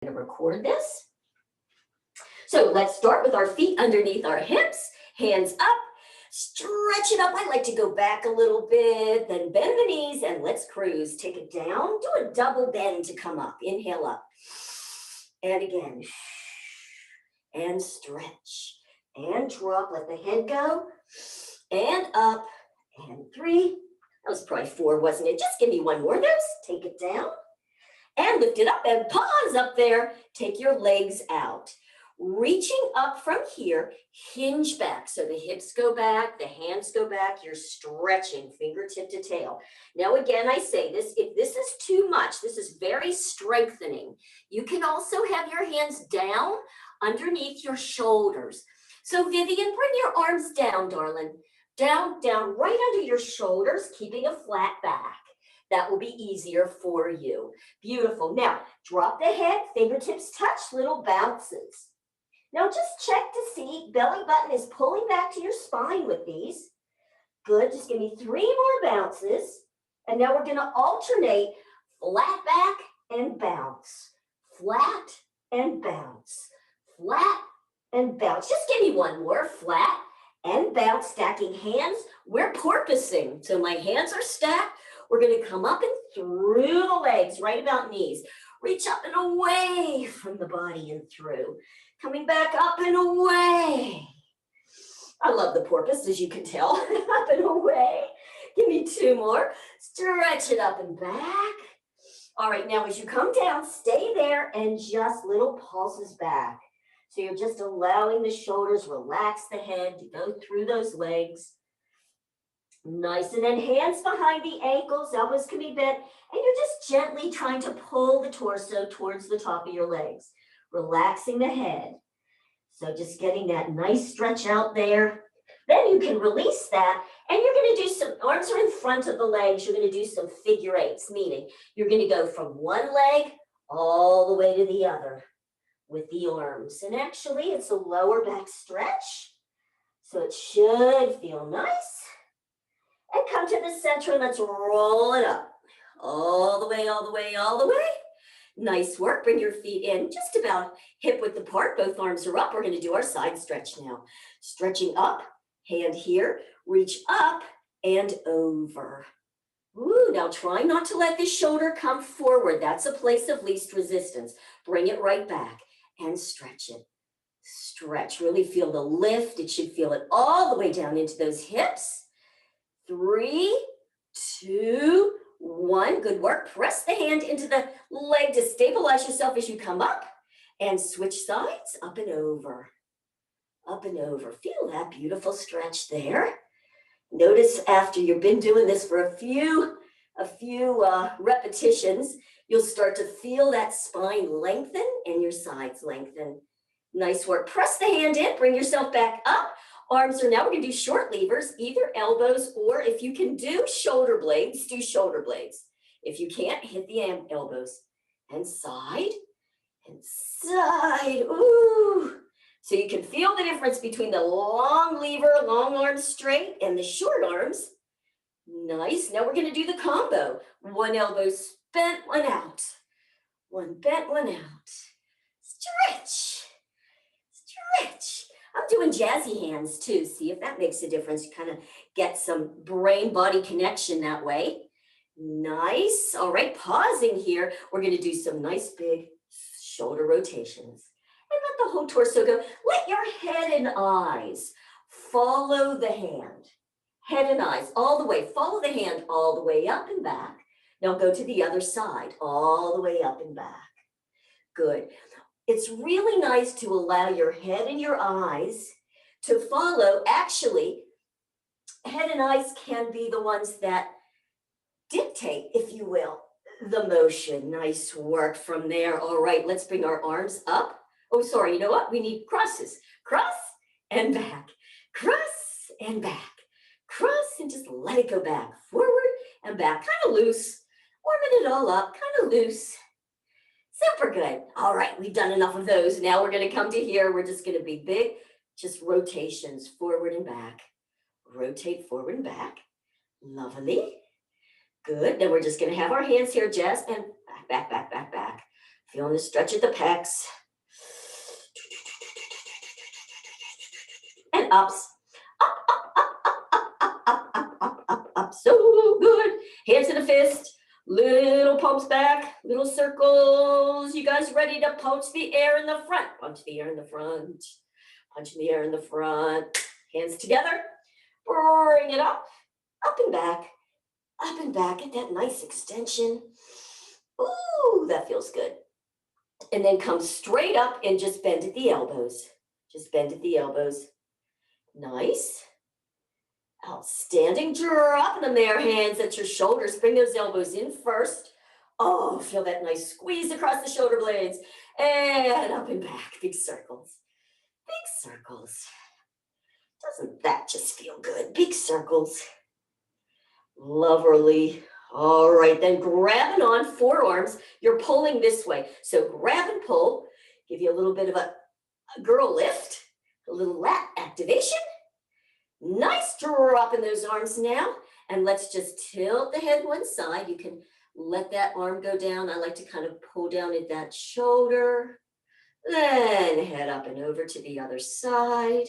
I'm going to record this. So let's start with our feet underneath our hips, hands up, stretch it up. I like to go back a little bit, then bend the knees and let's cruise. Take it down, do a double bend to come up. Inhale up. And again. And stretch. And drop, let the head go. And up. And 3. That was probably 4, wasn't it? Just give me one more of those. Take it down. And lift it up and pause up there. Take your legs out. Reaching up from here, hinge back. So the hips go back, the hands go back. You're stretching fingertip to tail. Now, again, I say this, if this is too much, this is very strengthening. You can also have your hands down underneath your shoulders. So Vivian, bring your arms down, darling. Down, down, right under your shoulders, keeping a flat back. That will be easier for you. Beautiful. Now, drop the head, fingertips touch, little bounces. Now, just check to see belly button is pulling back to your spine with these. Good. Just give me 3 more bounces. And now we're going to alternate flat back and bounce. Flat and bounce. Flat and bounce. Just give me one more. Flat and bounce, stacking hands. We're porpoising. So my hands are stacked. We're going to come up and through the legs, right about knees. Reach up and away from the body and through. Coming back up and away. I love the porpoise, as you can tell. Up and away. Give me 2 more. Stretch it up and back. All right, now as you come down, stay there and just little pulses back. So you're just allowing the shoulders, relax the head to go through those legs. Nice, and then hands behind the ankles, elbows can be bent, and you're just gently trying to pull the torso towards the top of your legs, relaxing the head. So just getting that nice stretch out there. Then you can release that, and you're going to do some, arms are in front of the legs, you're going to do some figure eights, meaning you're going to go from one leg all the way to the other with the arms. And actually, it's a lower back stretch, so it should feel nice. And come to the center and let's roll it up. All the way, all the way, all the way. Nice work. Bring your feet in just about hip width apart. Both arms are up. We're going to do our side stretch now. Stretching up, hand here, reach up and over. Ooh, now try not to let the shoulder come forward. That's a place of least resistance. Bring it right back and stretch it. Stretch. Really feel the lift. It should feel it all the way down into those hips. 3, 2, 1. Good work. Press the hand into the leg to stabilize yourself as you come up and switch sides, up and over. Up and over. Feel that beautiful stretch there. Notice after you've been doing this for a few repetitions, you'll start to feel that spine lengthen and your sides lengthen. Nice work. Press the hand in, bring yourself back up. Arms are now, we're going to do short levers, either elbows, or if you can do shoulder blades, do shoulder blades. If you can't, hit the elbows. And side, and side. Ooh. So you can feel the difference between the long lever, long arms straight, and the short arms. Nice. Now we're going to do the combo. One elbow bent, one out. One bent, one out. Stretch. Stretch. I'm doing jazzy hands too. See if that makes a difference. You kind of get some brain-body connection that way. Nice. All right, pausing here. We're going to do some nice big shoulder rotations. And let the whole torso go. Let your head and eyes follow the hand. Head and eyes all the way. Follow the hand all the way up and back. Now go to the other side, all the way up and back. Good. It's really nice to allow your head and your eyes to follow. Actually, head and eyes can be the ones that dictate, if you will, the motion. Nice work from there. All right, let's bring our arms up. Oh, sorry, you know what? We need crosses. Cross and back. Cross and back. Cross and just let it go back. Forward and back. Kind of loose. Warming it all up. Kind of loose. Super good. All right, we've done enough of those. Now we're going to come to here. We're just going to be big, just rotations, forward and back. Rotate forward and back. Lovely. Good. Then we're just going to have our hands here, Jess, and back, back, back, back, back. Feeling the stretch at the pecs. And ups. Up, up, up, up, up, up, up, up, up, up, up. So good. Hands in a fist. Little pumps back. Little circles. You guys ready to punch the air in the front? Punch the air in the front. Punch in the air in the front. Hands together. Bring it up. Up and back. Up and back. Get that nice extension. Ooh, that feels good. And then come straight up and just bend at the elbows. Just bend at the elbows. Nice. Outstanding. Drop them there, hands at your shoulders. Bring those elbows in first. Oh, feel that nice squeeze across the shoulder blades. And up and back. Big circles. Big circles. Doesn't that just feel good? Big circles. Lovely. All right, then grabbing on forearms. You're pulling this way. So grab and pull. Give you a little bit of a girl lift. A little lat activation. Nice drop in those arms now. And let's just tilt the head one side. You can let that arm go down. I like to kind of pull down at that shoulder. Then head up and over to the other side.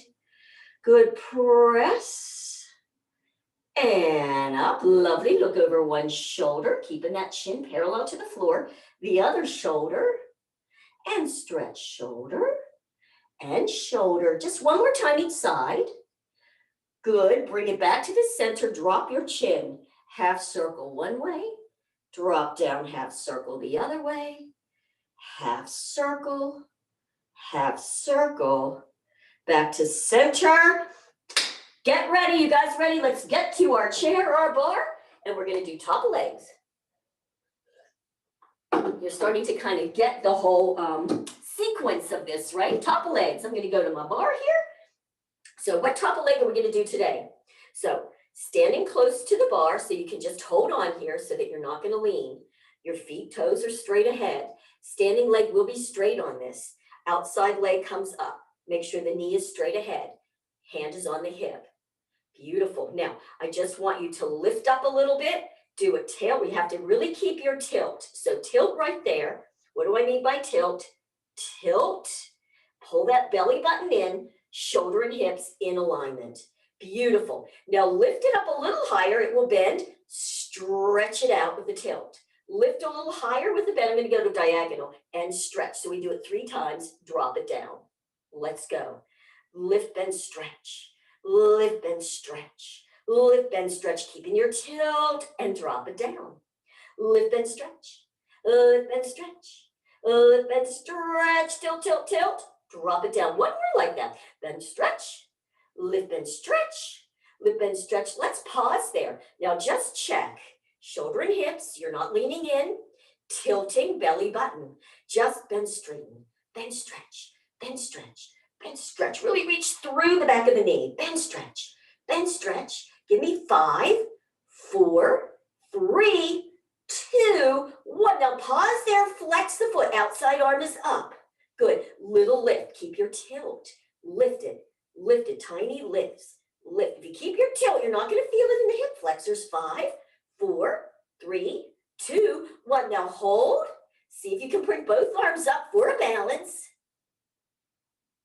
Good press. And up. Lovely. Look over one shoulder, keeping that chin parallel to the floor. The other shoulder. And stretch shoulder. And shoulder. Just one more time each side. Good. Bring it back to the center. Drop your chin. Half circle one way. Drop down, half circle the other way. Half circle. Half circle. Back to center. Get ready. You guys ready? Let's get to our chair or our bar. And we're going to do top of legs. You're starting to kind of get the whole sequence of this, right? Top of legs. I'm going to go to my bar here. So what top of leg are we going to do today? So standing close to the bar so you can just hold on here so that you're not going to lean. Your feet, toes are straight ahead. Standing leg will be straight on this. Outside leg comes up. Make sure the knee is straight ahead. Hand is on the hip. Beautiful. Now, I just want you to lift up a little bit. Do a tail. We have to really keep your tilt. So tilt right there. What do I mean by tilt? Tilt. Pull that belly button in. Shoulder and hips in alignment. Beautiful. Now lift it up a little higher. It will bend. Stretch it out with the tilt. Lift a little higher with the bend. I'm going to go to diagonal and stretch. So we do it 3 times. Drop it down. Let's go. Lift, bend, stretch. Lift, bend, stretch. Lift, bend, stretch. Keeping your tilt and drop it down. Lift, bend, stretch. Lift, bend, stretch. Lift, bend, stretch. Tilt, tilt, tilt. Drop it down. One more like that. Bend, stretch. Lift, bend, stretch. Lift, bend, stretch. Let's pause there. Now just check. Shoulder and hips. You're not leaning in. Tilting belly button. Just bend, straighten. Bend, stretch. Bend, stretch. Bend, stretch. Really reach through the back of the knee. Bend, stretch. Bend, stretch. Give me 5, 4, 3, 2, 1. Now pause there. Flex the foot. Outside arm is up. Good. Little lift. Keep your tilt. Lift it. Lift it. Tiny lifts. Lift. If you keep your tilt, you're not going to feel it in the hip flexors. 5, 4, 3, 2, 1. Now hold. See if you can bring both arms up for a balance.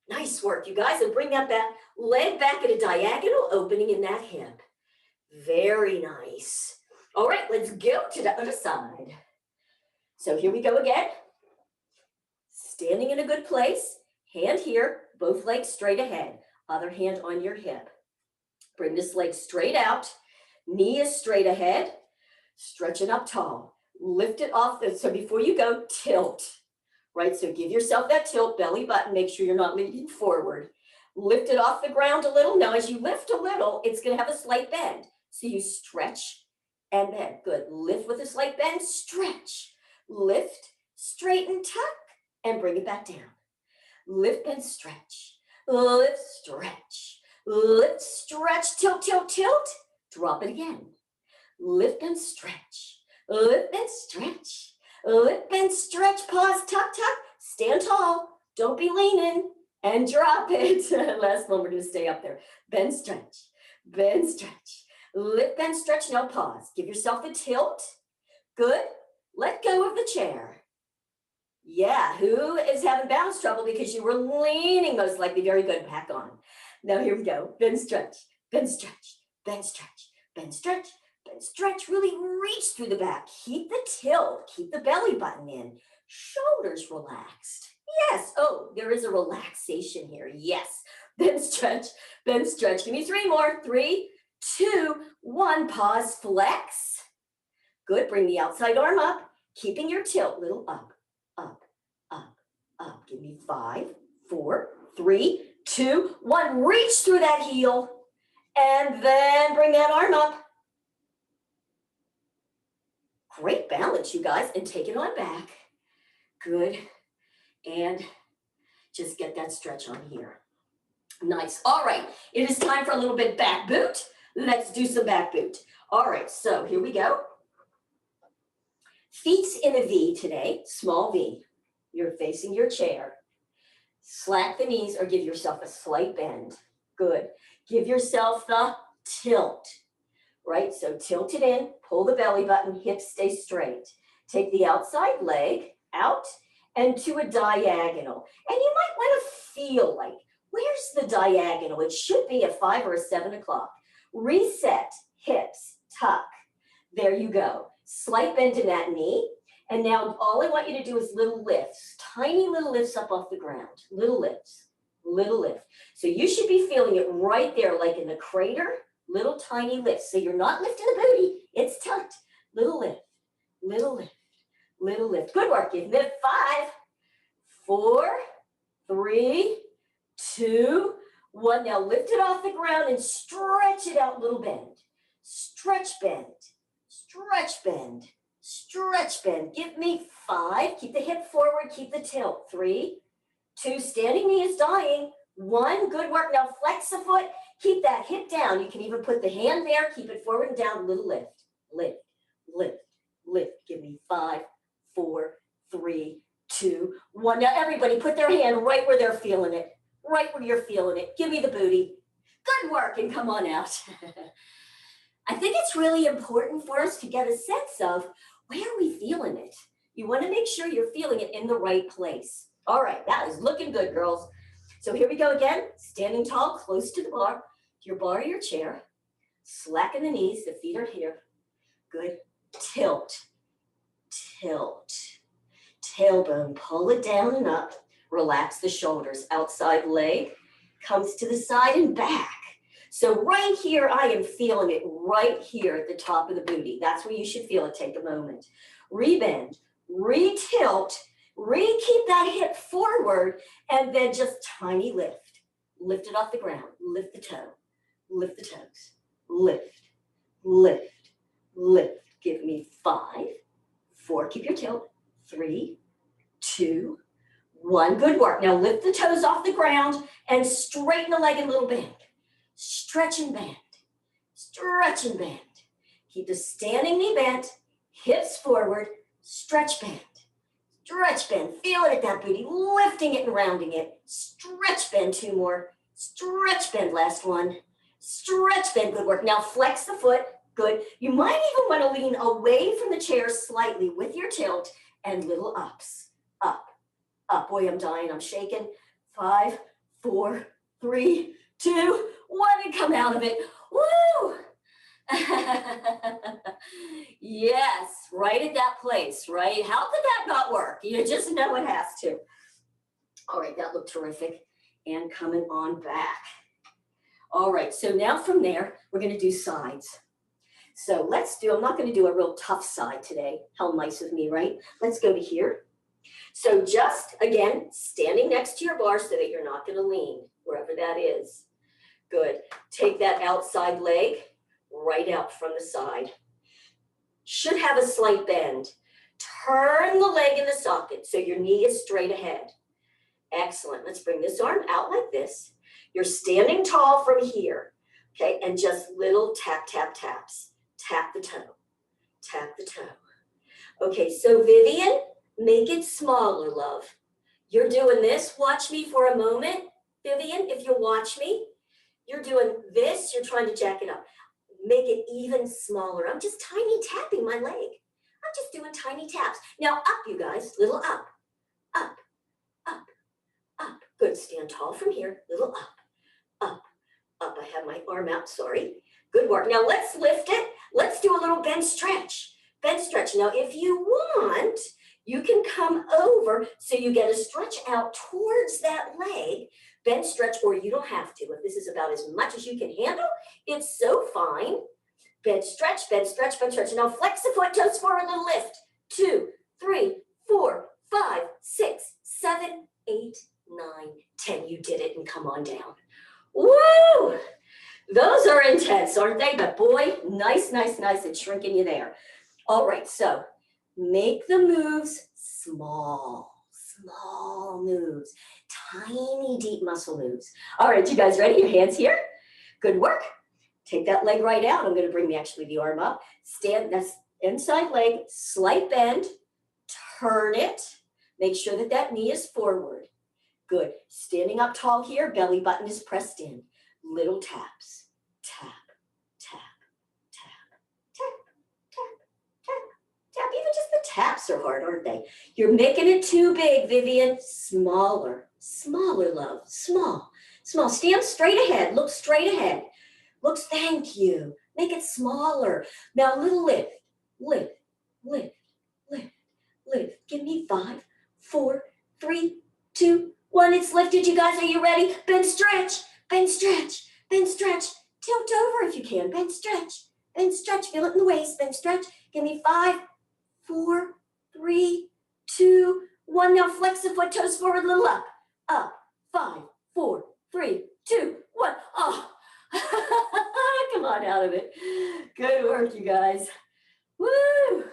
Nice work, you guys. And bring that back, leg back at a diagonal opening in that hip. Very nice. All right, let's go to the other side. So here we go again. Standing in a good place. Hand here, both legs straight ahead. Other hand on your hip. Bring this leg straight out. Knee is straight ahead. Stretch it up tall. Lift it off. So before you go, tilt. Right, so give yourself that tilt, belly button. Make sure you're not leaning forward. Lift it off the ground a little. Now, as you lift a little, it's going to have a slight bend. So you stretch and bend. Good. Lift with a slight bend. Stretch. Lift, straighten, tuck, and bring it back down. Lift and stretch. Lift, stretch. Lift, stretch, tilt, tilt, tilt. Drop it again. Lift and stretch. Lift and stretch. Lift and stretch, pause, tuck, tuck, stand tall, don't be leaning, and drop it. Last one, we're going to stay up there. Bend, stretch, lift, bend, stretch, now pause. Give yourself the tilt. Good. Let go of the chair. Yeah, who is having balance trouble because you were leaning most likely? Very good, back on. Now here we go, bend, stretch, bend, stretch, bend, stretch, bend, stretch, bend, stretch. Really reach through the back, keep the tilt, keep the belly button in, shoulders relaxed. Yes, oh, there is a relaxation here, yes. Bend, stretch, bend, stretch. Give me 3 more, 3, 2, 1, pause, flex. Good, bring the outside arm up, keeping your tilt, little up, up, up, up. Give me 5, 4, 3, 2, 1. Reach through that heel and then bring that arm up. Great balance, you guys, and take it on back. Good, and just get that stretch on here. Nice. All right, it is time for a little bit back boot. Let's do some back boot. All right, so here we go. Feet's in a V today, small V. You're facing your chair. Slack the knees or give yourself a slight bend. Good. Give yourself the tilt, right? So tilt it in, pull the belly button, hips stay straight. Take the outside leg out and to a diagonal. And you might want to feel like, where's the diagonal? It should be a 5 or a 7 o'clock. Reset, hips, tuck. There you go. Slight bend in that knee. And now all I want you to do is little lifts, tiny little lifts up off the ground, little lifts, little lift. So you should be feeling it right there, like in the crater, little tiny lifts. So you're not lifting the booty, it's tucked. Little lift, little lift, little lift. Good work. Give me 5, 4, 3, 2, 1. Now lift it off the ground and stretch it out, little bend. Stretch, bend, stretch, bend. Stretch, bend. Give me 5. Keep the hip forward. Keep the tilt. 3, 2. Standing knee is dying. 1. Good work. Now flex the foot. Keep that hip down. You can even put the hand there. Keep it forward and down. Little lift. Lift. Lift. Lift. Give me 5, 4, 3, 2, 1. Now everybody put their hand right where they're feeling it. Right where you're feeling it. Give me the booty. Good work. And come on out. I think it's really important for us to get a sense of where are we feeling it. You want to make sure you're feeling it in the right place. All right, that is looking good, girls. So here we go again. Standing tall, close to the bar. Your bar or your chair. Slacken the knees, the feet are here. Good. Tilt, tilt. Tailbone, pull it down and up. Relax the shoulders. Outside leg comes to the side and back. So right here, I am feeling it right here at the top of the booty. That's where you should feel it. Take a moment. Rebend, re-tilt, keep that hip forward, and then just tiny lift. Lift it off the ground. Lift the toe. Lift the toes. Lift, lift, lift. Give me 5, 4. Keep your tilt. 3, 2, 1. Good work. Now lift the toes off the ground and straighten the leg in a little bend. Stretch and bend, stretch and bend. Keep the standing knee bent, hips forward, stretch, bend. Stretch, bend, feel it at that booty, lifting it and rounding it. Stretch, bend, 2 more. Stretch, bend, last one. Stretch, bend, good work. Now flex the foot, good. You might even want to lean away from the chair slightly with your tilt and little ups. Up, up. Boy, I'm dying, I'm shaking. 5, 4, 3, 2, 1, and come out of it. Woo! Yes, right at that place, right? How could that not work? You just know it has to. All right, that looked terrific. And coming on back. All right, so now from there, we're going to do sides. So I'm not going to do a real tough side today. How nice of me, right? Let's go to here. So just, again, standing next to your bar so that you're not going to lean, wherever that is. Good. Take that outside leg right out from the side. Should have a slight bend. Turn the leg in the socket so your knee is straight ahead. Excellent. Let's bring this arm out like this. You're standing tall from here, okay? And just little tap, tap, taps. Tap the toe. Tap the toe. Okay, so Vivian, make it smaller, love. You're doing this. Watch me for a moment. Vivian, if you'll watch me. You're doing this, you're trying to jack it up. Make it even smaller. I'm just tiny tapping my leg. I'm just doing tiny taps. Now up, you guys, little up, up, up, up. Good, stand tall from here, little up, up, up. I have my arm out, sorry. Good work. Now let's lift it. Let's do a little bend stretch. Bend stretch. Now if you want, you can come over so you get a stretch out towards that leg. Bend stretch, or you don't have to. If this is about as much as you can handle, it's so fine. Bend stretch, bend stretch, bend stretch. Now flex the foot, toes forward, and lift. 2, 3, 4, 5, 6, 7, 8, 9, 10. You did it, and come on down. Woo! Those are intense, aren't they? But boy, nice, nice, nice. It's shrinking you there. All right, so make the moves small, small moves, tiny, deep muscle moves. All right, you guys ready? Your hands here. Good work. Take that leg right out. I'm going to bring the arm up. Stand, that's inside leg, slight bend, turn it. Make sure that that knee is forward. Good. Standing up tall here, belly button is pressed in. Little taps. Tap, tap, tap, tap, tap, tap, tap. Even just the taps are hard, aren't they? You're making it too big, Vivian. Smaller, smaller, love. Small, small. Stand straight ahead. Look straight ahead. Look, thank you. Make it smaller. Now, little lift, lift, lift, lift, lift. Give me 5, 4, 3, 2, 1. It's lifted, you guys. Are you ready? Bend, stretch, bend, stretch, bend, stretch. Tilt over if you can. Bend, stretch, bend, stretch. Feel it in the waist. Bend, stretch. Give me 5, 4, 3, 2, 1. Now flex the foot, toes forward, little up. Up. 5, 4, 3, 2, 1. Oh. Come on out of it. Good work, you guys. Woo!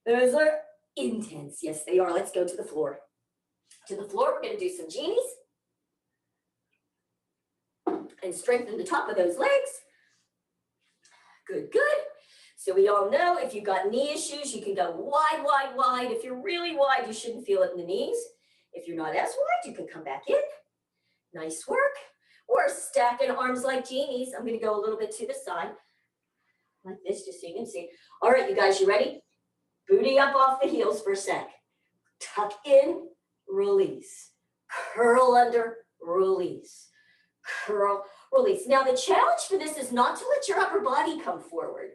Those are intense. Yes, they are. Let's go to the floor. To the floor, we're going to do some genies. And strengthen the top of those legs. Good, good. So we all know if you've got knee issues, you can go wide, wide, wide. If you're really wide, you shouldn't feel it in the knees. If you're not as wide, you can come back in. Nice work. Or stacking arms like genies. I'm going to go a little bit to the side. Like this, just so you can see. All right, you guys, you ready? Booty up off the heels for a sec. Tuck in, release. Curl under, release. Curl, release. Now the challenge for this is not to let your upper body come forward.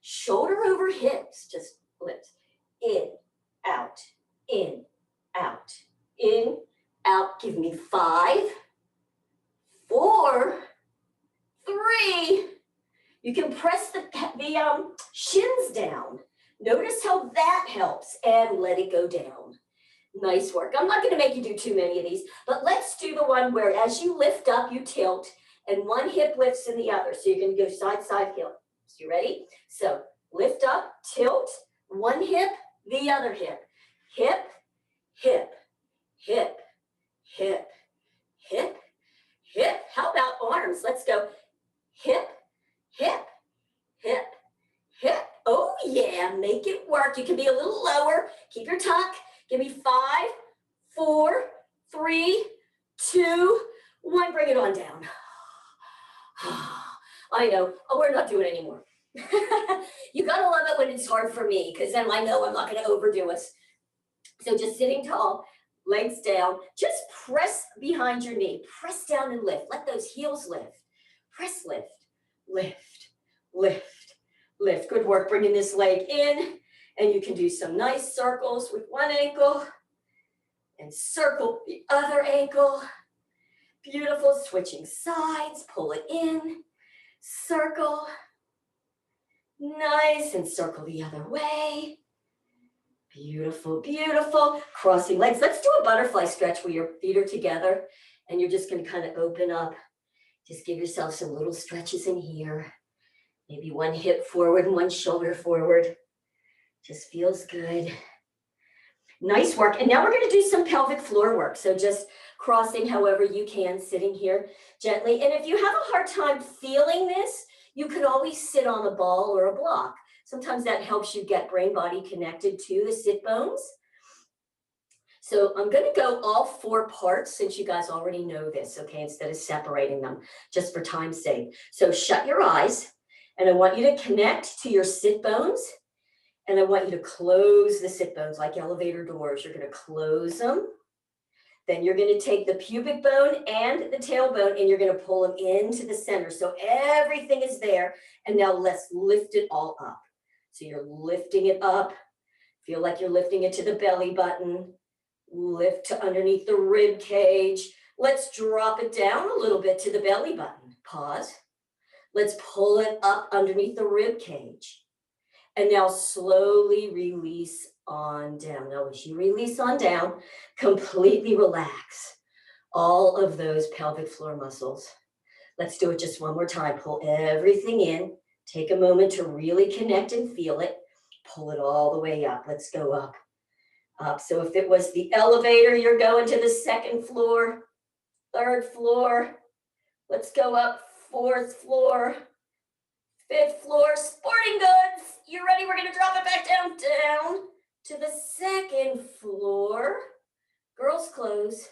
Shoulder over hips, just lift. In, out, in, out, in, out. Give me 5, 4, 3. You can press the shins down. Notice how that helps, and let it go down. Nice work. I'm not going to make you do too many of these, but let's do the one where as you lift up, you tilt, and one hip lifts in the other. So you're going to go side, side, heel. So you ready? So lift up, tilt, one hip, the other hip. Hip, hip, hip, hip, hip, hip. How about arms? Let's go hip, hip, hip, hip. Oh yeah, make it work. You can be a little lower. Keep your tuck. Give me 5, 4, 3, 2, 1. Bring it on down. I know. Oh, we're not doing it anymore. You gotta love it when it's hard for me, because then I know I'm not going to overdo us. So just sitting tall, legs down. Just press behind your knee. Press down and lift. Let those heels lift. Press, lift, lift, lift, lift. Good work bringing this leg in. And you can do some nice circles with one ankle and circle the other ankle. Beautiful. Switching sides. Pull it in. Circle. Nice. And circle the other way. Beautiful, beautiful. Crossing legs. Let's do a butterfly stretch where your feet are together. And you're just going to kind of open up. Just give yourself some little stretches in here. Maybe one hip forward and one shoulder forward. Just feels good. Nice work. And now we're going to do some pelvic floor work. So just crossing however you can, sitting here gently. And if you have a hard time feeling this, you can always sit on a ball or a block. Sometimes that helps you get brain body connected to the sit bones. So I'm going to go all 4 parts since you guys already know this, okay, instead of separating them just for time's sake. So shut your eyes and I want you to connect to your sit bones. And I want you to close the sit bones like elevator doors. You're going to close them Then you're going to take the pubic bone and the tailbone and you're going to pull them into the center. So everything is there. And now let's lift it all up. So you're lifting it up. Feel like you're lifting it to the belly button. Lift to underneath the rib cage. Let's drop it down a little bit to the belly button. Pause. Let's pull it up underneath the rib cage. And now slowly release on down. Now as you release on down, completely relax all of those pelvic floor muscles. Let's do it just one more time. Pull everything in. Take a moment to really connect and feel it. Pull it all the way up. Let's go up. Up. So if it was the elevator, you're going to the second floor, third floor. Let's go up, fourth floor, fifth floor, sporting goods. You ready? We're going to drop it back down to the second floor. Girls' clothes.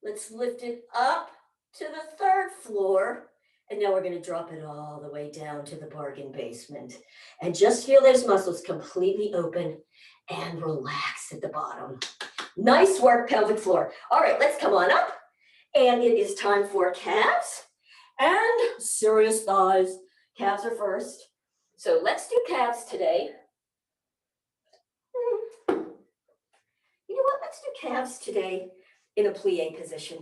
Let's lift it up to the third floor. And now we're going to drop it all the way down to the bargain basement. And just feel those muscles completely open and relax at the bottom. Nice work, pelvic floor. All right, let's come on up. And it is time for calves and serious thighs. Calves are first. So let's do calves today. You know what? Let's do calves today in a plie position.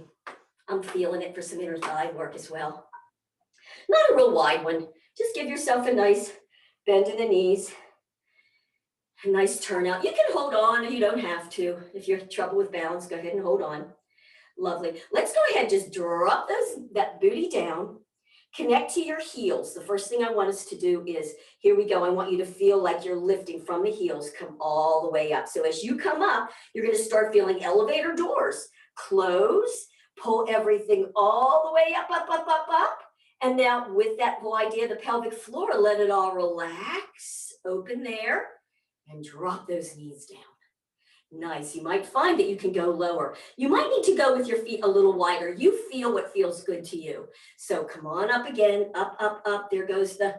I'm feeling it for some inner thigh work as well. Not a real wide one. Just give yourself a nice bend in the knees. A nice turnout. You can hold on. You don't have to. If you're in trouble with balance, go ahead and hold on. Lovely. Let's go ahead. Just drop that booty down. Connect to your heels. The first thing I want us to do is, here we go. I want you to feel like you're lifting from the heels. Come all the way up. So as you come up, you're going to start feeling elevator doors. Close. Pull everything all the way up, up, up, up, up. And now with that whole idea, the pelvic floor, let it all relax. Open there. And drop those knees down. Nice. You might find that you can go lower. You might need to go with your feet a little wider. You feel what feels good to you. So come on up again. Up, up, up. There goes the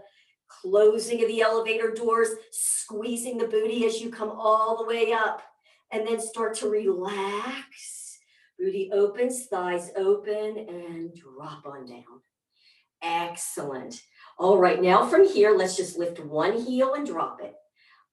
closing of the elevator doors. Squeezing the booty as you come all the way up. And then start to relax. Booty opens, thighs open, and drop on down. Excellent. All right. Now from here, let's just lift one heel and drop it.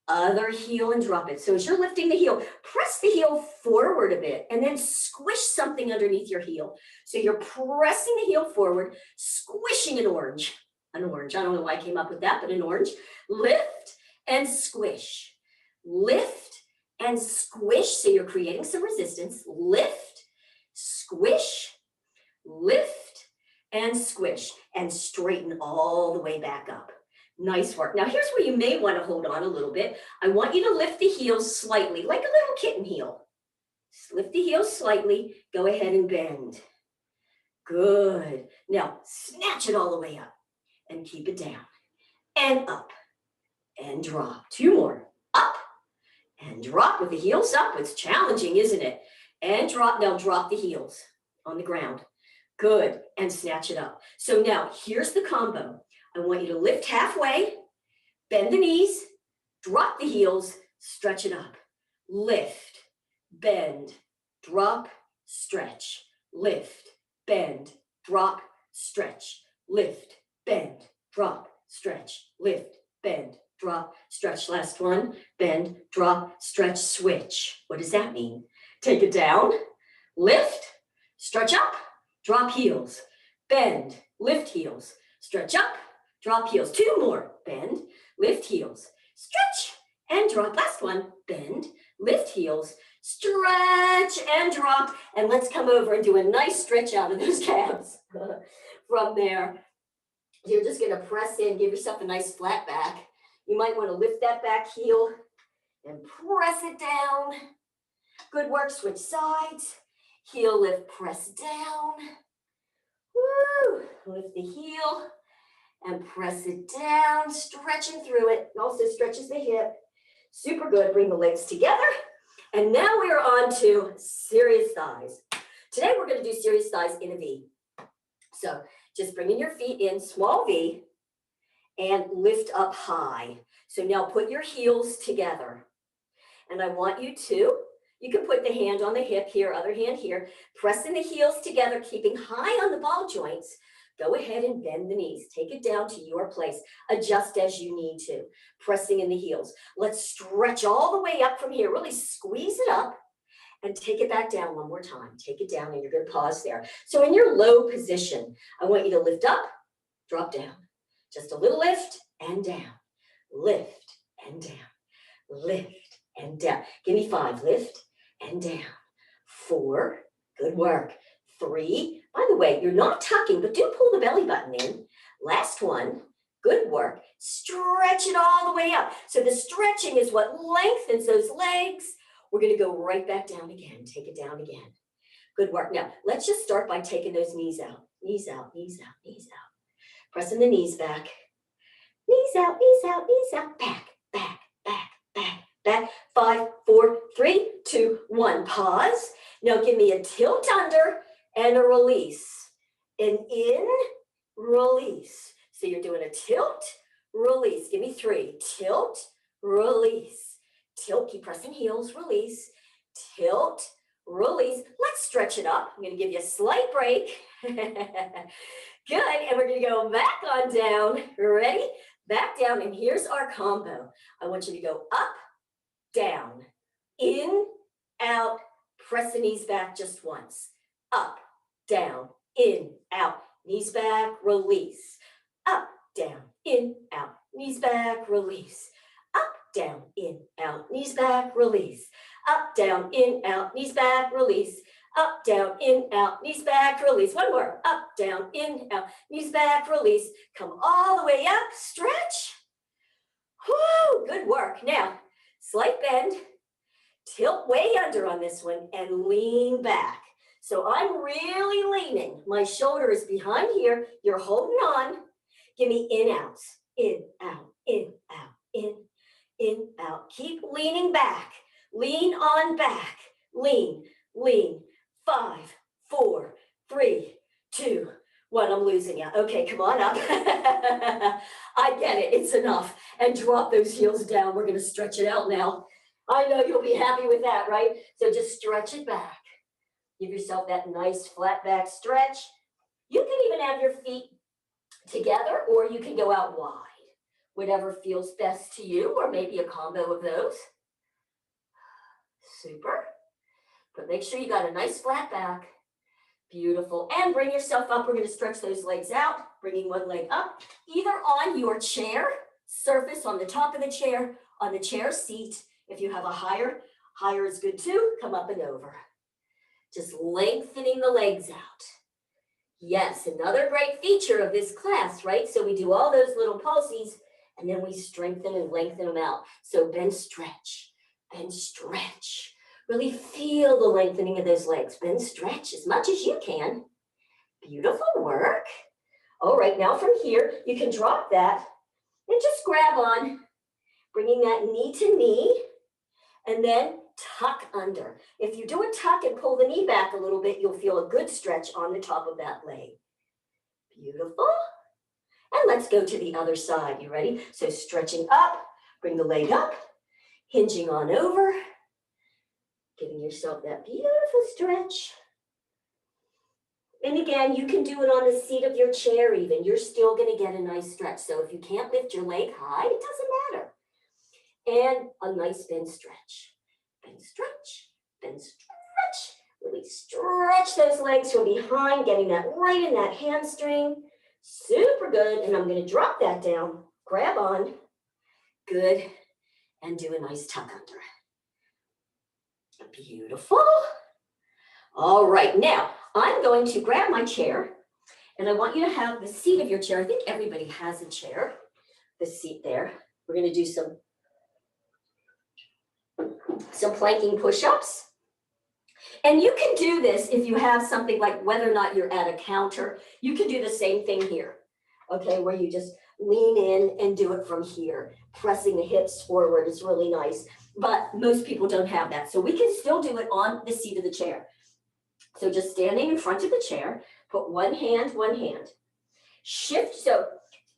Other heel and drop it. So as you're lifting the heel, press the heel forward a bit and then squish something underneath your heel. So you're pressing the heel forward, squishing an orange. An orange. I don't know why I came up with that, but an orange. Lift and squish. Lift and squish. So you're creating some resistance. Lift, squish, lift, and squish. And straighten all the way back up. Nice work. Now here's where you may want to hold on a little bit. I want you to lift the heels slightly, like a little kitten heel. Lift the heels slightly. Go ahead and bend. Good. Now snatch it all the way up and keep it down. And up and drop. Two more. Up and drop with the heels up. It's challenging, isn't it? And drop. Now drop the heels on the ground. Good. And snatch it up. So now here's the combo. I want you to lift halfway, bend the knees, drop the heels, stretch it up. Lift, bend, drop, stretch. Lift, bend, drop, stretch. Lift, bend, drop, stretch. Lift, bend, drop, stretch. Last one, bend, drop, stretch, switch. What does that mean? Take it down, lift, stretch up, drop heels, bend, lift heels, stretch up, drop heels. Two more. Bend, lift heels, stretch, and drop. Last one. Bend, lift heels, stretch, and drop. And let's come over and do a nice stretch out of those calves. From there, you're just going to press in, give yourself a nice flat back. You might want to lift that back heel and press it down. Good work. Switch sides. Heel lift, press down. Woo! Lift the heel. And press it down, stretching through it. It also stretches the hip. Super good. Bring the legs together. And now we are on to serious thighs. Today we're going to do serious thighs in a V. So just bringing your feet in, small V, and lift up high. So now put your heels together. And I want you to You can put the hand on the hip here, other hand here, pressing the heels together, keeping high on the ball joints. Go ahead and bend the knees. Take it down to your place. Adjust as you need to. Pressing in the heels. Let's stretch all the way up from here. Really squeeze it up and take it back down one more time. Take it down and you're going to pause there. So in your low position, I want you to lift up, drop down. Just a little lift and down. Lift and down. Lift and down. Give me 5. Lift and down. 4. Good work. 3. By the way, you're not tucking, but do pull the belly button in. Last one. Good work. Stretch it all the way up. So the stretching is what lengthens those legs. We're going to go right back down again. Take it down again. Good work. Now, let's just start by taking those knees out. Knees out, knees out, knees out. Pressing the knees back. Knees out, knees out, knees out. Back, back, back, back, back. 5, 4, 3, 2, 1. Pause. Now give me a tilt under and a release. An in, release. So you're doing a tilt, release. Give me 3. Tilt, release. Tilt, keep pressing heels, release. Tilt, release. Let's stretch it up. I'm going to give you a slight break. Good, and we're going to go back on down. Ready? Back down, and here's our combo. I want you to go up, down, in, out. Press the knees back just once. Up, down, in, out. Knees back, release. Up, down, in, out. Knees back, release. Up, down, in, out. Knees back, release. Up, down, in, out. Knees back, release. Up, down, in, out, knees back, release. One more. Up, down, in, out, knees back, release. Come all the way up, stretch. Whoo, good work. Now, slight bend, tilt way under on this one, and lean back. So I'm really leaning. My shoulder is behind here. You're holding on. Give me in, outs. In, out, in, out, in, out. Keep leaning back. Lean on back. Lean, lean. 5, 4, 3, 2, 1. I'm losing you. Okay, come on up. I get it. It's enough. And drop those heels down. We're going to stretch it out now. I know you'll be happy with that, right? So just stretch it back. Give yourself that nice flat back stretch. You can even have your feet together, or you can go out wide. Whatever feels best to you, or maybe a combo of those. Super. But make sure you got a nice flat back. Beautiful. And bring yourself up. We're going to stretch those legs out, bringing one leg up, either on your chair surface, on the top of the chair, on the chair seat. If you have a higher is good too. Come up and over. Just lengthening the legs out. Yes, another great feature of this class, right? So we do all those little pulses, and then we strengthen and lengthen them out. So bend, stretch, bend, stretch. Really feel the lengthening of those legs. Bend, stretch as much as you can. Beautiful work. All right, now from here, you can drop that and just grab on, bringing that knee to knee, and then tuck under. If you do a tuck and pull the knee back a little bit, you'll feel a good stretch on the top of that leg. Beautiful. And let's go to the other side. You ready? So stretching up, bring the leg up, hinging on over, giving yourself that beautiful stretch. And again, you can do it on the seat of your chair even. You're still going to get a nice stretch. So if you can't lift your leg high, it doesn't matter. And a nice bend stretch. Bend stretch, bend stretch. Really stretch those legs from behind, getting that right in that hamstring. Super good. And I'm going to drop that down. Grab on. Good. And do a nice tuck under. Beautiful. All right, now I'm going to grab my chair, and I want you to have the seat of your chair. I think everybody has a chair, the seat there. We're going to do some planking push-ups. And you can do this if you have something like, whether or not you're at a counter, you can do the same thing here, okay, where you just lean in and do it from here. Pressing the hips forward is really nice, but most people don't have that. So we can still do it on the seat of the chair. So just standing in front of the chair, put one hand. Shift. So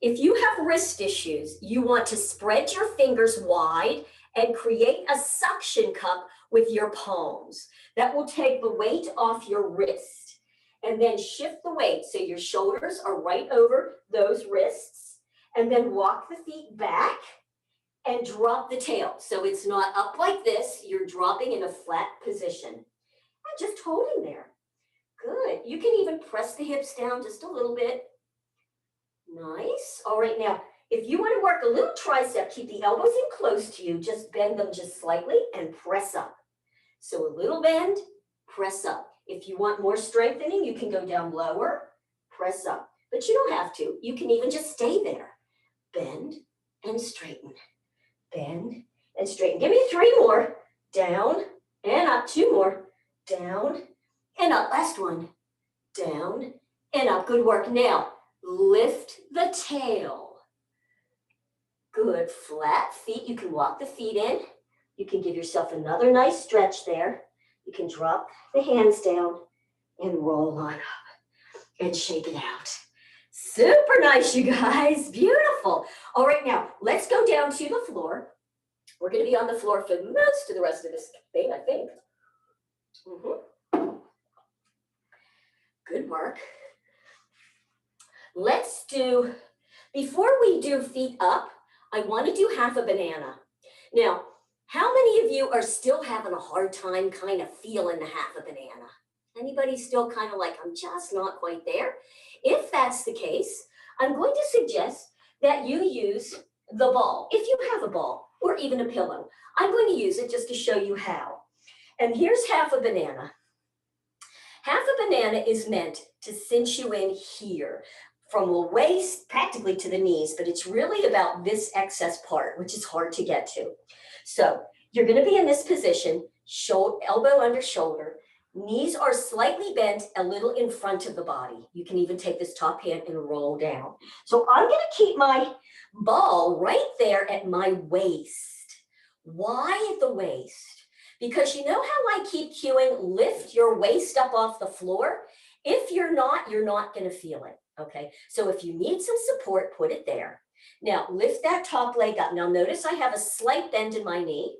if you have wrist issues, you want to spread your fingers wide and create a suction cup with your palms. That will take the weight off your wrist. And then shift the weight so your shoulders are right over those wrists. And then walk the feet back and drop the tail. So it's not up like this, you're dropping in a flat position. And just holding there. Good. You can even press the hips down just a little bit. Nice. All right, now, if you want to work a little tricep, keep the elbows in close to you, just bend them just slightly and press up. So a little bend, press up. If you want more strengthening, you can go down lower, press up. But you don't have to. You can even just stay there. Bend and straighten. Bend and straighten. Give me 3 more. Down and up. 2 more. Down and up. Last one. Down and up. Good work. Now, lift the tail. Good. Flat feet. You can walk the feet in. You can give yourself another nice stretch there. You can drop the hands down and roll on up and shake it out. Super nice, you guys. Beautiful. All right, now let's go down to the floor. We're going to be on the floor for most of the rest of this thing, I think. Good work. Let's do, before we do feet up, I want to do half a banana. Now, how many of you are still having a hard time kind of feeling the half a banana? Anybody still kind of like, I'm just not quite there? If that's the case, I'm going to suggest that you use the ball. If you have a ball or even a pillow, I'm going to use it just to show you how. And here's half a banana. Half a banana is meant to cinch you in here from the waist practically to the knees, but it's really about this excess part, which is hard to get to. So you're going to be in this position, elbow under shoulder. Knees are slightly bent a little in front of the body. You can even take this top hand and roll down. So I'm going to keep my ball right there at my waist. Why at the waist? Because you know how I keep cueing, lift your waist up off the floor? If you're not going to feel it, okay? So if you need some support, put it there. Now, lift that top leg up. Now, notice I have a slight bend in my knee.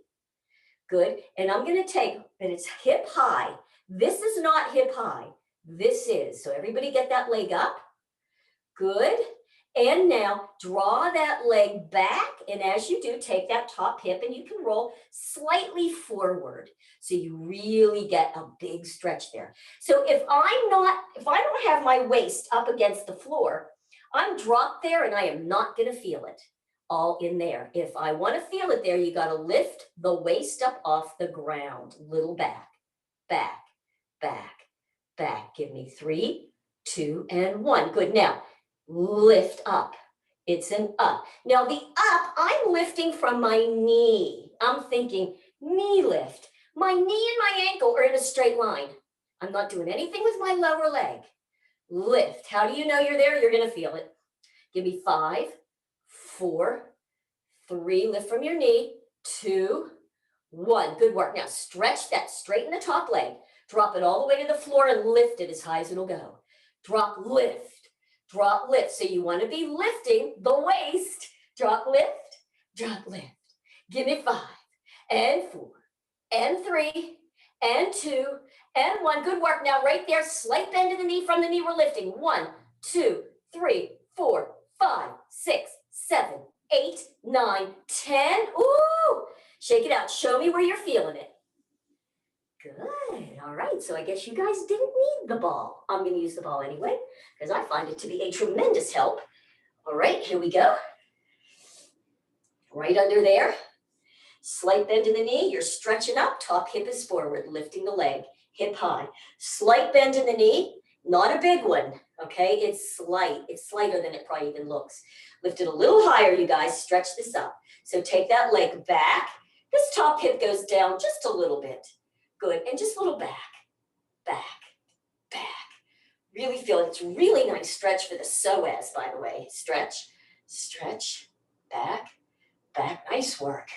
Good. And I'm going to take, and it's hip high. This is not hip high. This is. So everybody get that leg up. Good. And now draw that leg back. And as you do, take that top hip and you can roll slightly forward. So you really get a big stretch there. So if I don't have my waist up against the floor, I'm dropped there and I am not going to feel it all in there. If I want to feel it there, you got to lift the waist up off the ground. Little back, back, back, back. Give me 3, 2, and 1. Good. Now, lift up. It's an up. Now, the up, I'm lifting from my knee. I'm thinking knee lift. My knee and my ankle are in a straight line. I'm not doing anything with my lower leg. Lift. How do you know you're there? You're going to feel it. Give me 5, 4, 3. Lift from your knee. 2, 1. Good work. Now stretch that. Straighten the top leg. Drop it all the way to the floor and lift it as high as it'll go. Drop, lift. Drop, lift. So you want to be lifting the waist. Drop, lift. Drop, lift. Give me 5 and 4 and 3 and 2 and 1. Good work. Now right there, slight bend in the knee from the knee we're lifting. 1, 2, 3, 4, 5, 6, 7, 8, 9, 10. Ooh, shake it out. Show me where you're feeling it. Good. All right. So I guess you guys didn't need the ball. I'm going to use the ball anyway, because I find it to be a tremendous help. All right, here we go. Right under there. Slight bend in the knee. You're stretching up. Top hip is forward, lifting the leg. Hip high. Slight bend in the knee. Not a big one, okay? It's slight. It's slighter than it probably even looks. Lift it a little higher, you guys. Stretch this up. So take that leg back. This top hip goes down just a little bit. Good. And just a little back, back, back. Really feel it. It's really nice stretch for the psoas, by the way. Stretch, stretch, back, back. Nice work.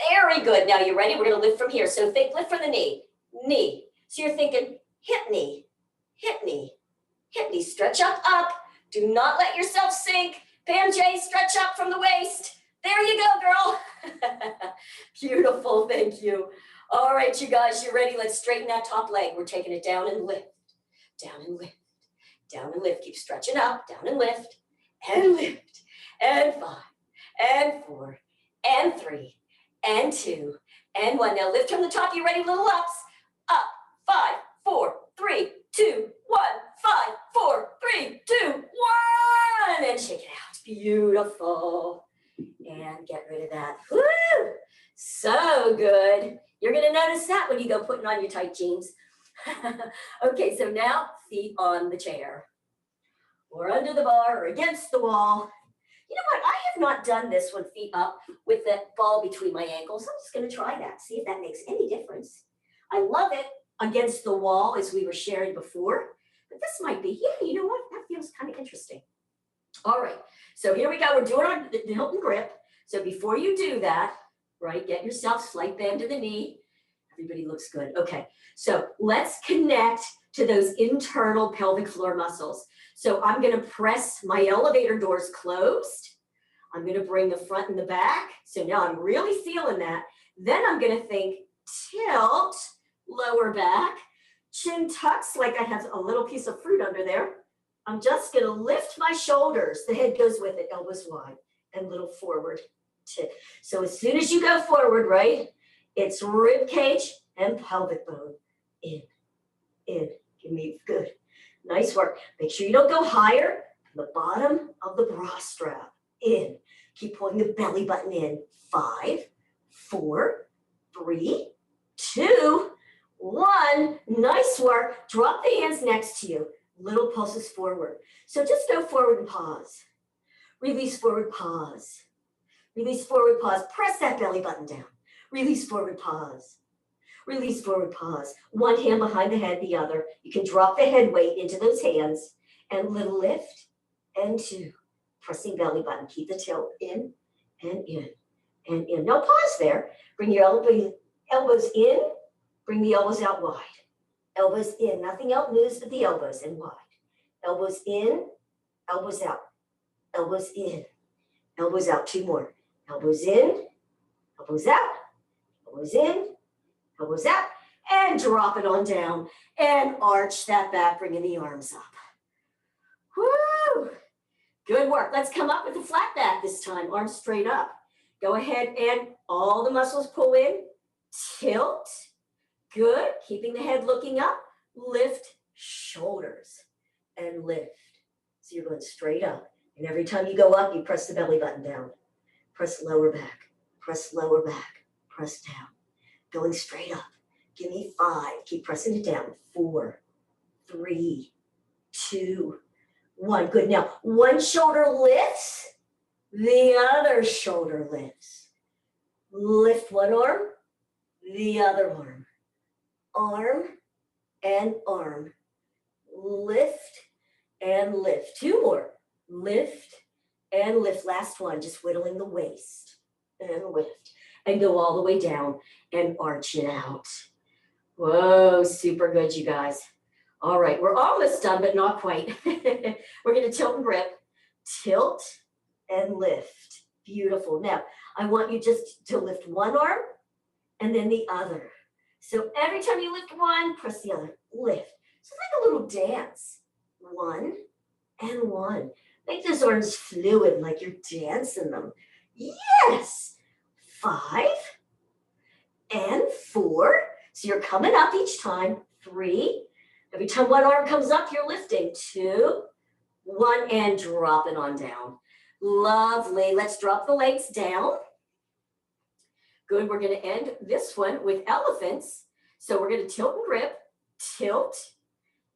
Very good. Now you ready? We're going to lift from here. So think, lift from the knee, knee. So you're thinking hip knee, hip knee, hip knee. Stretch up, up. Do not let yourself sink. Pam J, stretch up from the waist. There you go, girl. Beautiful. Thank you. All right, you guys, you ready? Let's straighten that top leg. We're taking it down and lift, down and lift, down and lift. Keep stretching up, down and lift, and 5, and 4, and 3, and 2, and 1. Now lift from the top. You ready? Little ups. Up, 5, 4, 3, 2, 1. 5, 4, 3, 2, 1. And shake it out. Beautiful. And get rid of that. Woo! So good. You're going to notice that when you go putting on your tight jeans. Okay, so now feet on the chair or under the bar or against the wall. You know what? I have not done this one feet up with the ball between my ankles. I'm just going to try that, see if that makes any difference. I love it against the wall, as we were sharing before, but this might be, yeah, you know what? That feels kind of interesting. All right, so here we go. We're doing our the Hilton grip. So before you do that, right, get yourself slight bend to the knee. Everybody looks good. Okay, so let's connect to those internal pelvic floor muscles. So I'm going to press my elevator doors closed. I'm going to bring the front and the back. So now I'm really feeling that. Then I'm going to think tilt, lower back, chin tucks like I have a little piece of fruit under there. I'm just going to lift my shoulders. The head goes with it, elbows wide, and little forward tip. So as soon as you go forward, right, it's rib cage and pelvic bone. In. Give me good. Nice work. Make sure you don't go higher than the bottom of the bra strap. In. Keep pulling the belly button in. 5, 4, 3, 2, 1. Nice work. Drop the hands next to you. Little pulses forward. So just go forward and pause. Release forward, pause. Release forward, pause. Press that belly button down. Release forward, pause. Release forward, pause. One hand behind the head, the other. You can drop the head weight into those hands and little lift and 2. Pressing belly button. Keep the tilt in and in and in. No pause there. Bring your elbows in. Bring the elbows out wide. Elbows in. Nothing else moves but the elbows and wide. Elbows in, elbows out. Elbows in, elbows out. 2 more. Elbows in, elbows out. Elbows in, elbows out. And drop it on down. And arch that back, bringing the arms up. Woo! Good work. Let's come up with a flat back this time. Arms straight up. Go ahead and all the muscles pull in. Tilt. Good. Keeping the head looking up. Lift shoulders and lift. So you're going straight up. And every time you go up, you press the belly button down. Press lower back. Press lower back. Press down. Going straight up. Give me 5. Keep pressing it down. 4, 3, 2, 1. Good. Now, one shoulder lifts. The other shoulder lifts. Lift one arm. The other arm. Arm and arm. Lift and lift. 2 more. Lift and lift. Last one. Just whittling the waist. And lift. And go all the way down and arch it out. Whoa, super good, you guys. All right, we're almost done, but not quite. We're going to tilt and grip. Tilt and lift. Beautiful. Now, I want you just to lift one arm and then the other. So every time you lift one, press the other. Lift. So it's like a little dance. 1 and 1. Make those arms fluid like you're dancing them. Yes. 5 and 4. So you're coming up each time. 3. Every time one arm comes up, you're lifting. 2, 1, and drop it on down. Lovely. Let's drop the legs down. Good. We're going to end this one with elephants. So we're going to tilt and grip. Tilt.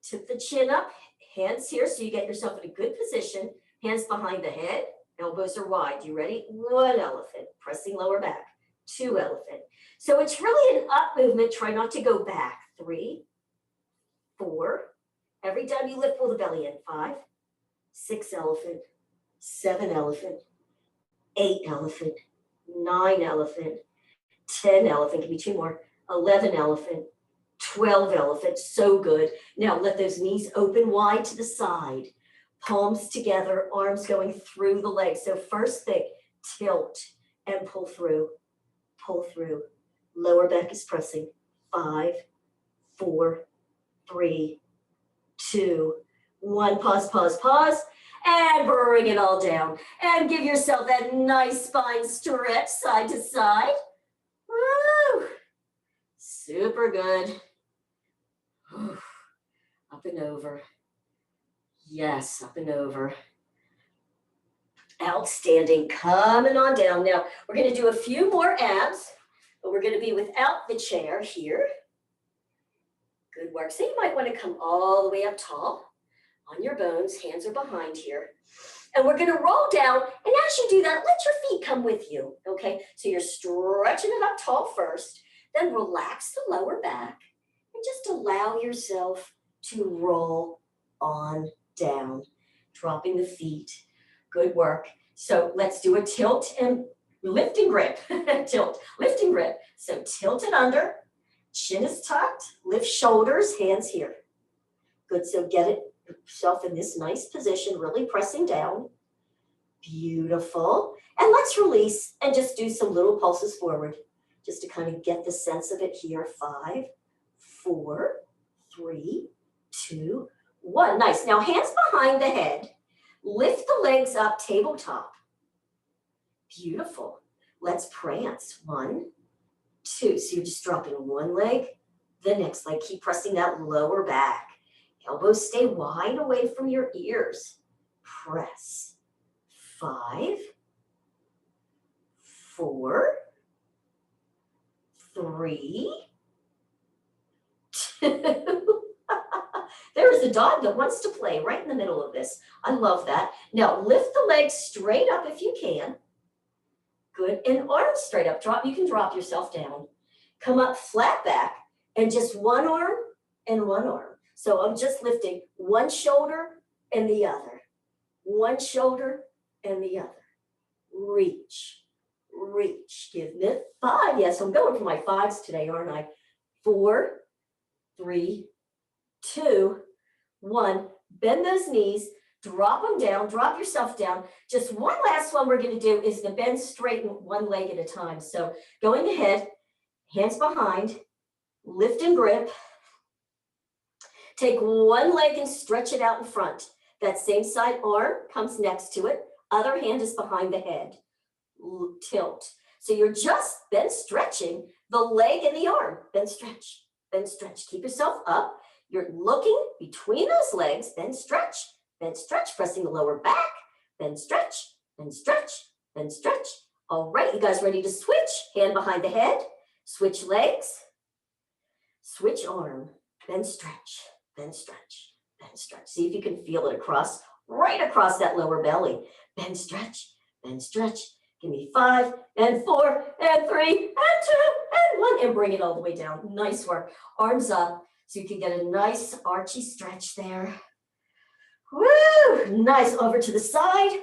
Tip the chin up. Hands here so you get yourself in a good position. Hands behind the head. Elbows are wide. You ready? 1 elephant. Pressing lower back. 2 elephant. So it's really an up movement. Try not to go back. 3, 4. Every time you lift, pull the belly in. 5, 6 elephant. 7 elephant. 8 elephant. 9 elephant. 10 elephant. Give me 2 more. 11 elephant. 12 elephant. So good. Now let those knees open wide to the side. Palms together. Arms going through the legs. So first thing, tilt and pull through. Pull through. Lower back is pressing. 5, 4, 3, 2, 1. Pause, pause, pause. And bring it all down. And give yourself that nice spine stretch side to side. Woo! Super good. Up and over. Yes, up and over. Outstanding. Coming on down. Now, we're going to do a few more abs, but we're going to be without the chair here. Good work. So you might want to come all the way up tall on your bones. Hands are behind here. And we're going to roll down. And as you do that, let your feet come with you. Okay? So you're stretching it up tall first. Then relax the lower back. And just allow yourself to roll on down. Dropping the feet. Good work. So let's do a tilt and lift and grip. Tilt, lift and grip. So tilt it under. Chin is tucked. Lift shoulders, hands here. Good. So get it yourself in this nice position, really pressing down. Beautiful. And let's release and just do some little pulses forward, just to kind of get the sense of it here. 5, 4, 3, 2, 1. Nice. Now hands behind the head. Lift the legs up, tabletop. Beautiful. Let's prance. 1, 2. So you're just dropping one leg, the next leg. Keep pressing that lower back. Elbows stay wide away from your ears. Press. 5, 4, 3, 2. There is a dog that wants to play right in the middle of this. I love that. Now lift the legs straight up if you can. Good. And arms straight up. Drop. You can drop yourself down. Come up flat back and just one arm and one arm. So I'm just lifting one shoulder and the other. One shoulder and the other. Reach. Reach. Give me 5. Yes, I'm going for my 5s today, aren't I? 4, 3, 2, 1. Bend those knees. Drop them down. Drop yourself down. Just one last one we're going to do is the bend straighten one leg at a time. So going ahead, hands behind, lift and grip. Take one leg and stretch it out in front. That same side arm comes next to it. Other hand is behind the head. Tilt. So you're just bend stretching the leg and the arm. Bend stretch. Bend stretch. Keep yourself up. You're looking between those legs. Bend stretch. Bend stretch. Pressing the lower back. Bend stretch. Bend stretch. Bend stretch. All right, you guys ready to switch? Hand behind the head. Switch legs. Switch arm. Bend stretch. Bend stretch. Bend stretch. See if you can feel it across, right across that lower belly. Bend stretch. Bend stretch. Give me 5 and 4 and 3 and 2 and 1 and bring it all the way down. Nice work. Arms up so you can get a nice archy stretch there. Woo! Nice. Over to the side.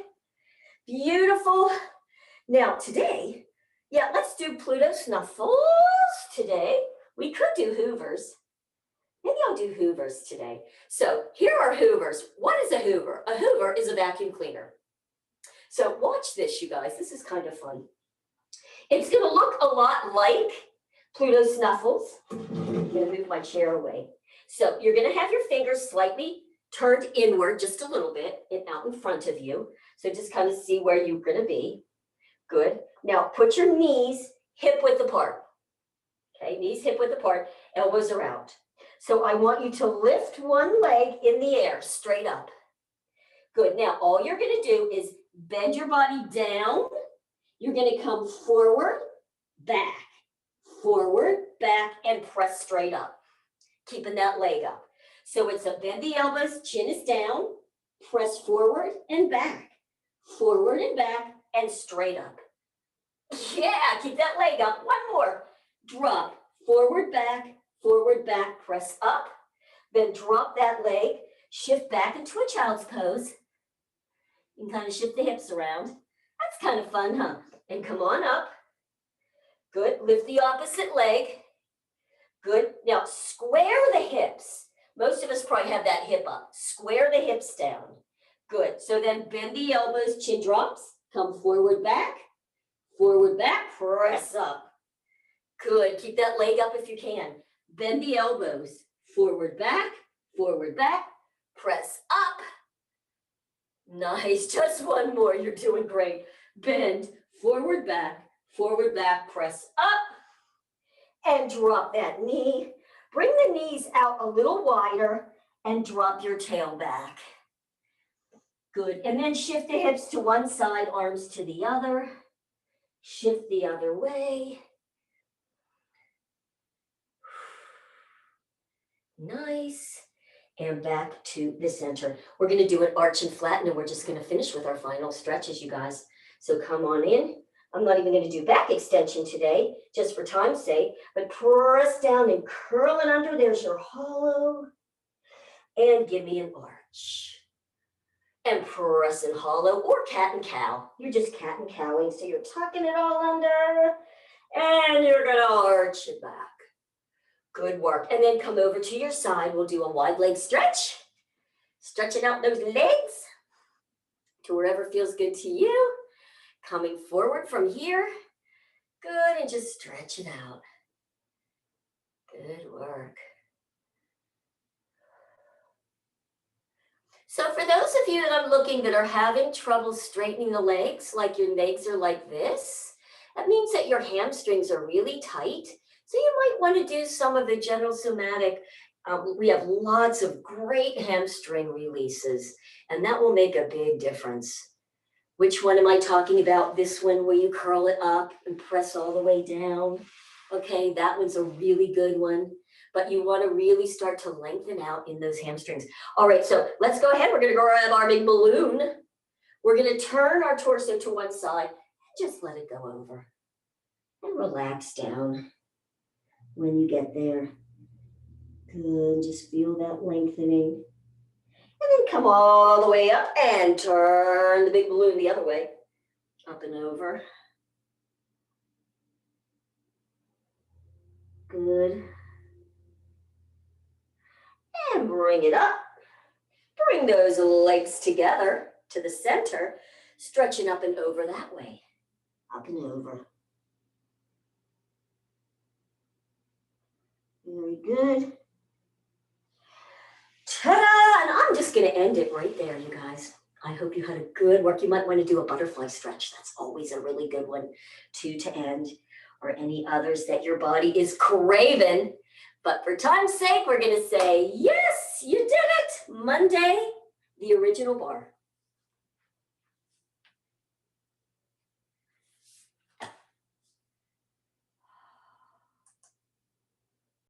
Beautiful. Now today, let's do Pluto Snuffles today. We could do Hoovers. Maybe I'll do Hoovers today. So here are Hoovers. What is a Hoover? A Hoover is a vacuum cleaner. So watch this, you guys. This is kind of fun. It's going to look a lot like Pluto Snuffles. I'm going to move my chair away. So you're going to have your fingers slightly turned inward just a little bit and out in front of you. So just kind of see where you're going to be. Good. Now put your knees hip width apart. Okay, knees hip width apart, elbows are out. So I want you to lift one leg in the air, straight up. Good. Now all you're going to do is bend your body down. You're going to come forward, back, and press straight up. Keeping that leg up. So it's a bend the elbows, chin is down, press forward and back, and straight up. Yeah, keep that leg up. One more. Drop, forward, back, press up. Then drop that leg, shift back into a child's pose. You can kind of shift the hips around. That's kind of fun, huh? And come on up. Good. Lift the opposite leg. Good. Now square the hips. Most of us probably have that hip up. Square the hips down. Good. So then bend the elbows, chin drops. Come forward, back, press up. Good. Keep that leg up if you can. Bend the elbows. Forward, back, press up. Nice. Just one more. You're doing great. Bend, forward, back, press up. And drop that knee. Bring the knees out a little wider and drop your tail back. Good. And then shift the hips to one side, arms to the other. Shift the other way. Nice. And back to the center. We're going to do an arch and flatten, and we're just going to finish with our final stretches, you guys. So come on in. I'm not even going to do back extension today, just for time's sake, but press down and curl it under. There's your hollow. And give me an arch. And press and hollow, or cat and cow. You're just cat and cowing, so you're tucking it all under, and you're going to arch it back. Good work. And then come over to your side. We'll do a wide leg stretch. Stretching out those legs to wherever feels good to you. Coming forward from here. Good, and just stretch it out. Good work. So for those of you that I'm looking that are having trouble straightening the legs, like your legs are like this, that means that your hamstrings are really tight. So you might want to do some of the general somatic. We have lots of great hamstring releases, and that will make a big difference. Which one am I talking about? This one where you curl it up and press all the way down. Okay, that one's a really good one. But you want to really start to lengthen out in those hamstrings. All right, so let's go ahead. We're going to grab our big balloon. We're going to turn our torso to one side and just let it go over. And relax down when you get there. Good, just feel that lengthening. And then come all the way up and turn the big balloon the other way. Up and over. Good. And bring it up. Bring those legs together to the center, stretching up and over that way. Up and over. Very good. Ta-da! And I'm just going to end it right there, you guys. I hope you had a good work. You might want to do a butterfly stretch. That's always a really good one to end, or any others that your body is craving. But for time's sake, we're going to say, yes, you did it. Monday, the original bar.